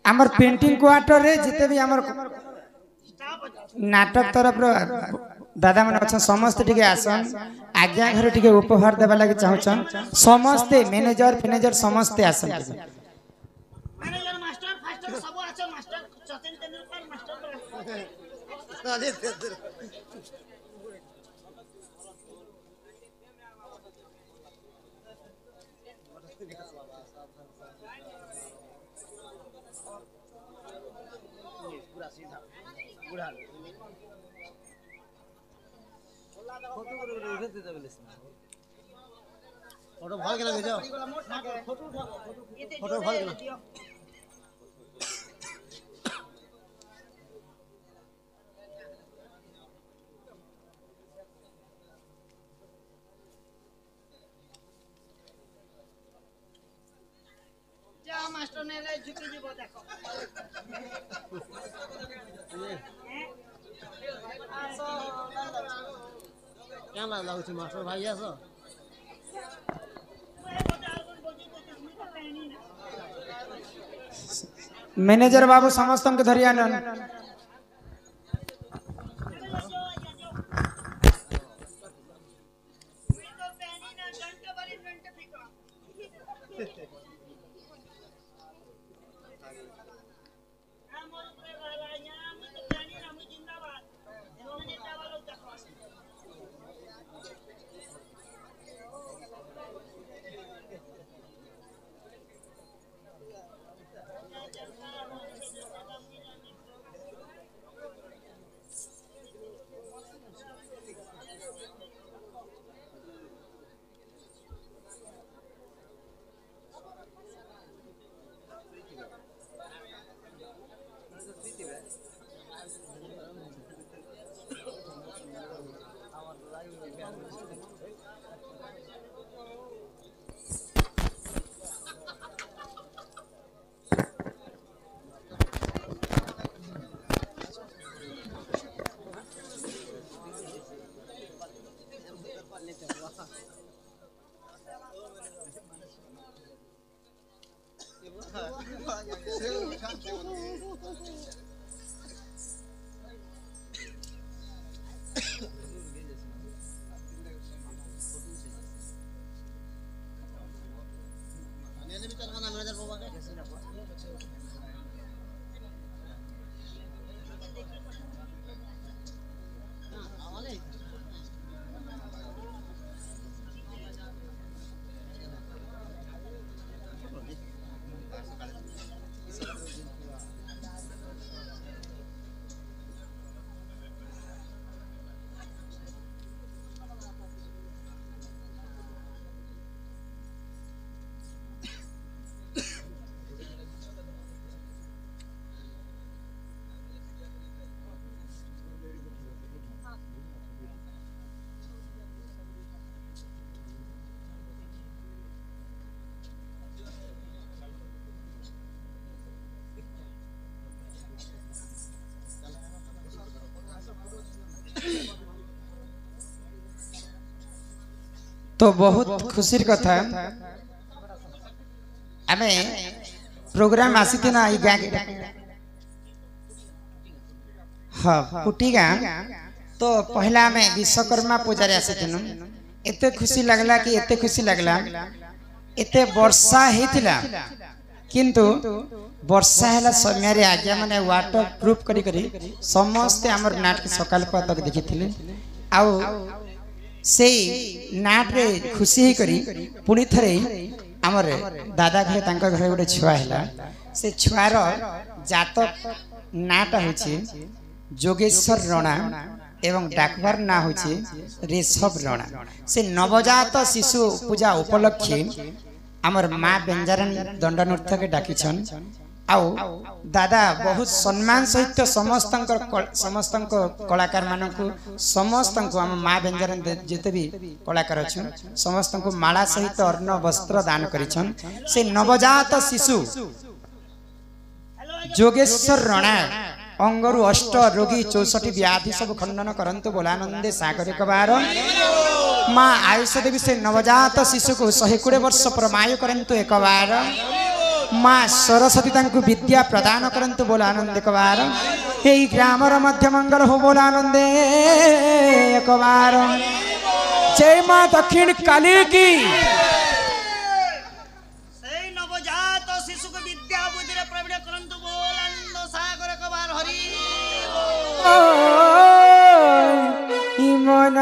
आमर painting quarter रे जिते भी आमर नाटक तरफ दादा मन अच्छा समस्त टिके आसन आज्ञा घर टिके उपहार देबा लागि चाहछन समस्त मैनेजर फिनेजर समस्त आसन मैनेजर मास्टर फास्टर सब अच्छा मास्टर सचिन तेंदुलकर मास्टर पूरा सीधा बुढ़ा फोटो भर के लगे जाओ फोटो भर के जा मास्टर ने ले झुकी जीवो देखो क्या लागु मास्टर भाई आसो मैनेजर बाबू समस्त के धरिया तो बहुत खुशी कथा आमे प्रोग्राम आसी थी ना ई गाँ के हाँ कुटी गाँ तो पहला में विश्वकर्मा पूजा आसी थी एते खुशी लगला कि एते खुशी लगला एते वर्षा हेतिला किंतु वर्षा हैला समय रे आज्ञा माने वाटर प्रूफ करी करी समस्त हमर नाटक सकाल तक देखिथिले आउ से नाट रे खुशी ही करी पुणी थरे हमर दादा घरे तांकर घरे गोटे छुआ हैला से छुआर जातक नाटा होछि जोगेश्वर रणा एवं डाकवार ना होछि ऋषभ रणा से नवजात शिशु पूजा उपलक्षे हमर माँ बेंजारन दंड नृत्य के डाकी छन आउ दादा बहुत सम्मान सहित समस्त कलाकार मानक समस्त आम माँ बेंजारन जिते भी कलाकार अच्छे समस्त माला सहित अर्ण वस्त्र दान करिछन से नवजात शिशु जोगेश्वर रणा अंगरु अष्ट रोगी 64 व्याधि सब खंडन करंतु बोलानंदे सागर एक बार माँ आयुष देवी से नवजात शिशु को 120 वर्ष प्रमाय करंतु एक बार माँ सरस्वती तांकु विद्या प्रदान करंतु बोल आनंद एक बार यही ग्रामर मध्य मंगल हो बोल आनंद एक बार जय माँ दक्षिण काली की সেই নবজাত শিশুকে বিদ্যা বুদ্ধিরে প্রবীণ করন্তু বল আনন্দ সাগর কবার হরি ইমন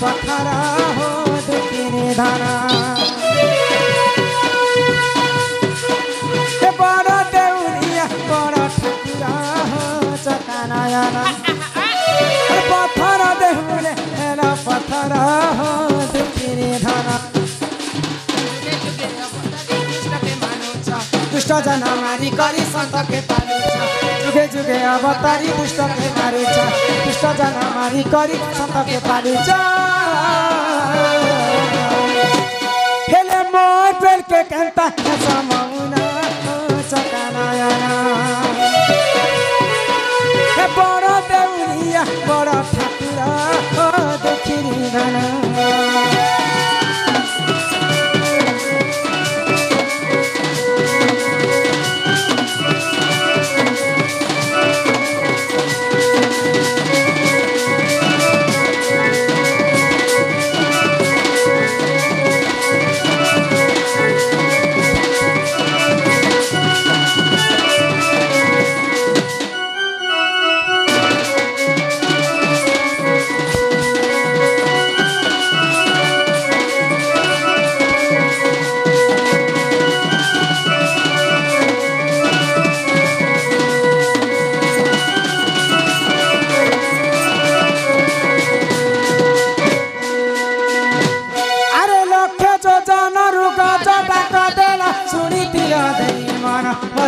पथरा हो दुखिनी धारा बड़ देउरिया बड़ ठाकुरा हो चकानयना पथर देउले हेला पथरा हो दुखिनी धारा दुष्ट जन मारी करी संत के पालुछ जुगे जुगे अवतारी दुष्ट के मारुछ दुष्ट जन मारी करी संत के पालुछ हेले मोर पेल के कंता समौना चकानयना हे बड़ देउरिया बड़ ठाकुरा हो दुखिनी धारा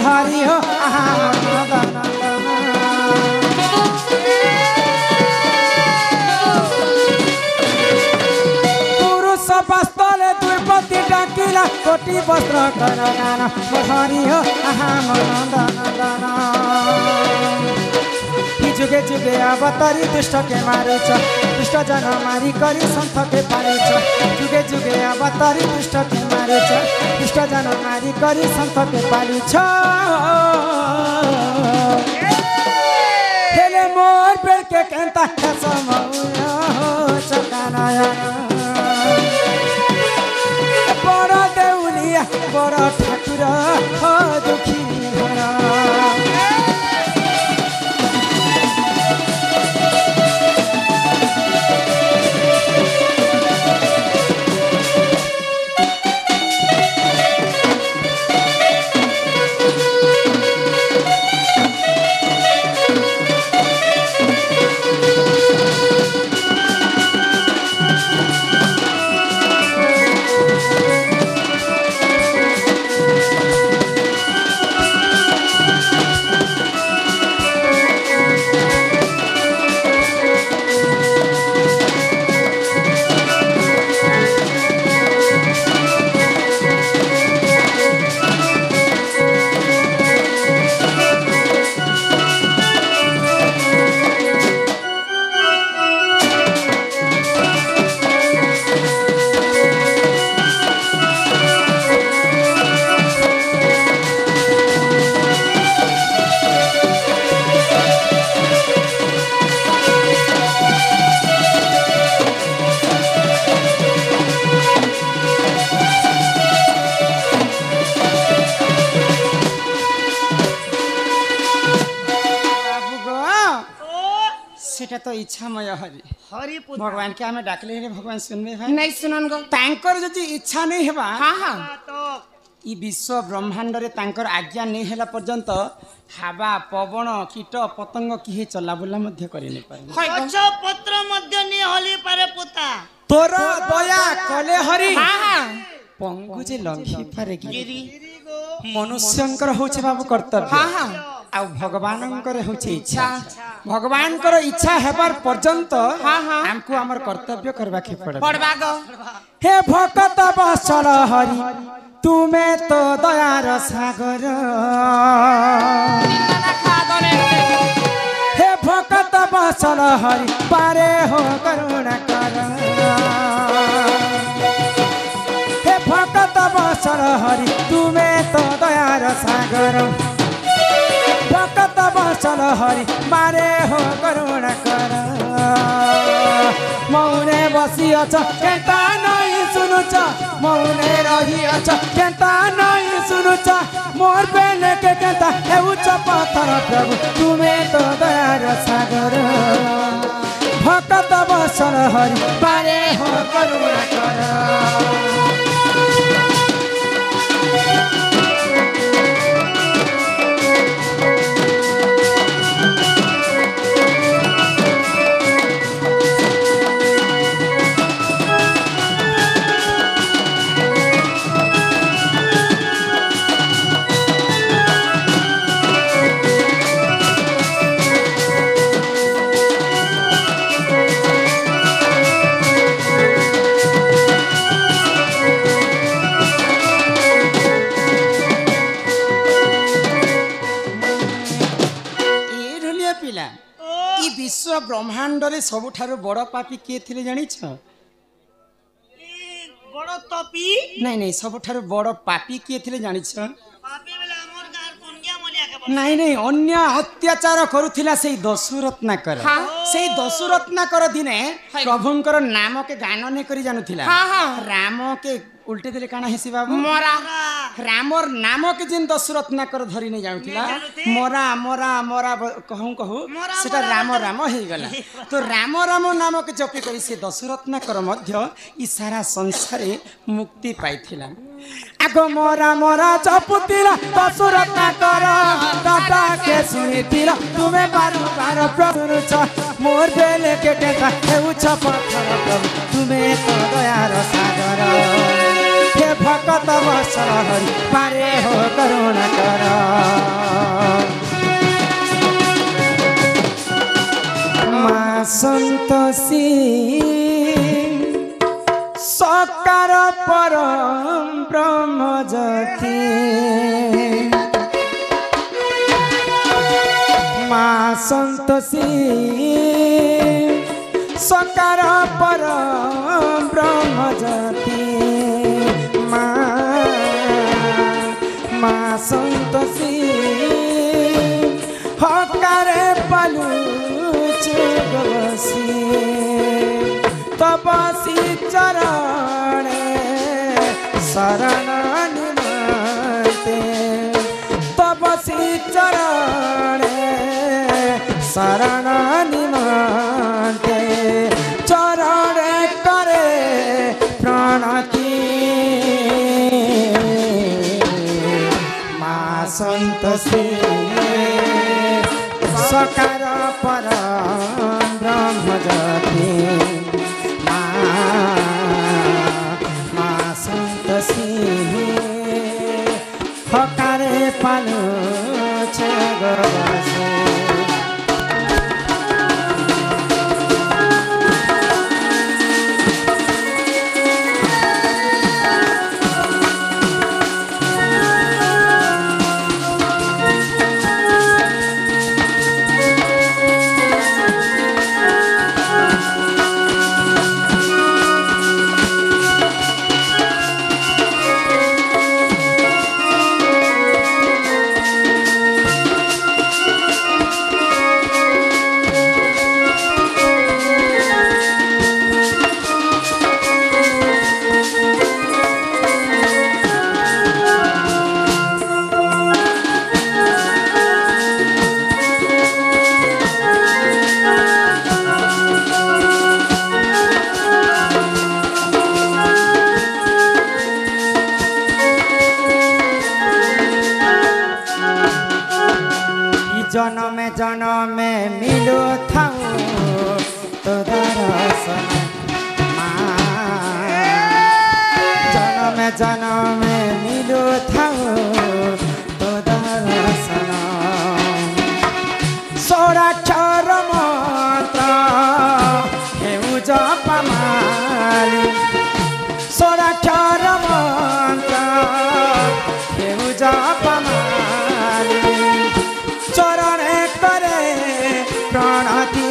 हरि हो पुरुष बस्तले दुर्पति डाकिला कोटि वस्त्र कर गाना हरि हो जुगे जुगे अवतारी दुष्ट के मारुछ दुष्ट जन मारी करी संत के पालुछ जुगे जुगे अवतारी दुष्ट के मारुछ दुष्ट जन मारी करी संत के पालुछ हेले मोर पेड़ के केंता समौना चकानयना बड़ देउलिया बड़ ठाकुरा हो दुखिनी धारा तो इच्छामय हरि हरि भगवान के हमें डाकले रे भगवान सुनबे भाई नहीं सुनन गो तांकर जदि इच्छा नहीं हेबा हां हां तो ई विश्व ब्रह्मांड रे तांकर आज्ञा नहीं हेला पर्यंत हावा पवन कीट पतंग किहे चला बुला मध्य करि नै पारे गछ पत्र मध्य नि हली पारे पुता तोर दया कले हरि हां हां पंगु जे लंघी पारे गिरी मनुष्यंकर होचे बाबू कर्तव्य हाँ हाँ आ भगवानंकर होचे इच्छा भगवानकर इच्छा हेबार पर्यंत हाँ हाँ हमको हमर कर्तव्य करबा के पड़े पढ़वा गो हे भक्त बसर हरि तुमे तो दयार सागर हे भक्त बसर हरि पारे हो करुणा कर हे भक्त बसर हरि तुमे तो दयार सागर भक्त बसर हरि पारे हो करुणा कर मौने बसिअछ केता नहीं सुनुछ मौने रहिअछ केता नहीं सुनुछ मोर बेले के केता हेउछ पत्थर प्रभु तुमे तो दयार सागर भक्त बसर हरि पारे हो करुणा कर विश्व ब्रह्मांड रे सबुठारु बड़ पापी किए थिले जानिछ बड़ तपी नहीं नहीं सबुठारु बड़ पापी किए थिले जानिछ पापी बेला हमर गार कोनिया मोलिया के नहीं नहीं अन्य अत्याचार करुथिला सेई दशरत्नाकर सेई दशरत्नाकर दिने प्रभुंकर नाम के गान ने करी जानुथिला राम के उल्टे दिले काना हेसी बाबू मोरा रामर नाम के जिन दशरत्नाकर धरी नहीं जानुथिला मोरा मोरा मोरा कहूं कहूं सेटा राम राम हे गला तो राम राम नाम के जपी करी से दशरत्नाकर मध्य ई सारा संसार मुक्ति पाइथिला आगो मोरा मोरा जपुतिला दशरत्नाकर दादा के सुनितिला तुमे बारु बार प्रभु छ मोर बेले के टेका हेउछ पत्थर प्रभु तुमे तो दयार सागर हे भक्त बसर हरि पारे हो करुणा कर मा संतोषी सकार परम ब्रह्म ज्योति मा संतोषी सकार परम ब्रह्म ज्योति मा संतोषी हकारे पालू चुगसी तपसी चरण शरण निमते तपसी चरण शरण निमते चरण करे प्रणति संतोषी सकार परम ब्रह्म ज्योति मा संतोषी हकारे पालु छगवासे जनमे मिलु थाऊ तो दर्शन जन्म मिलु थाओ तो दर्शन सोराक्षर मंत्र हेउ जपमाली सोराक्षर मंत्र हेउ जपमाली चरण करे प्रणति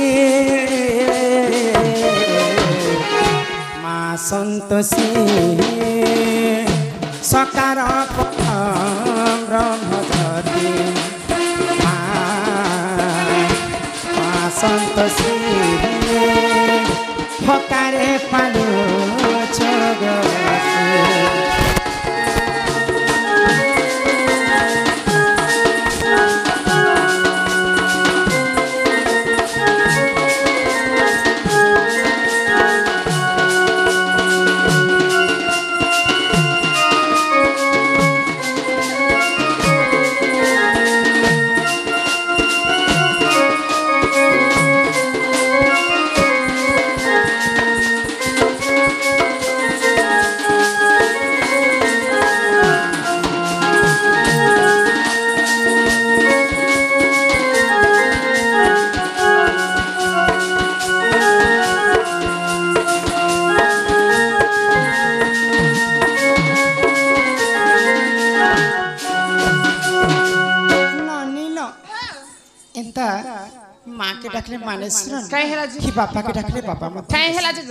माँ संतोषी सकार ब्रह्मज्योति माँ संतोषी हकारे पालु जगती माँ के डाकले माने सुन काहे होला जी कि बापा के डाकले बापा मत काहे होला जी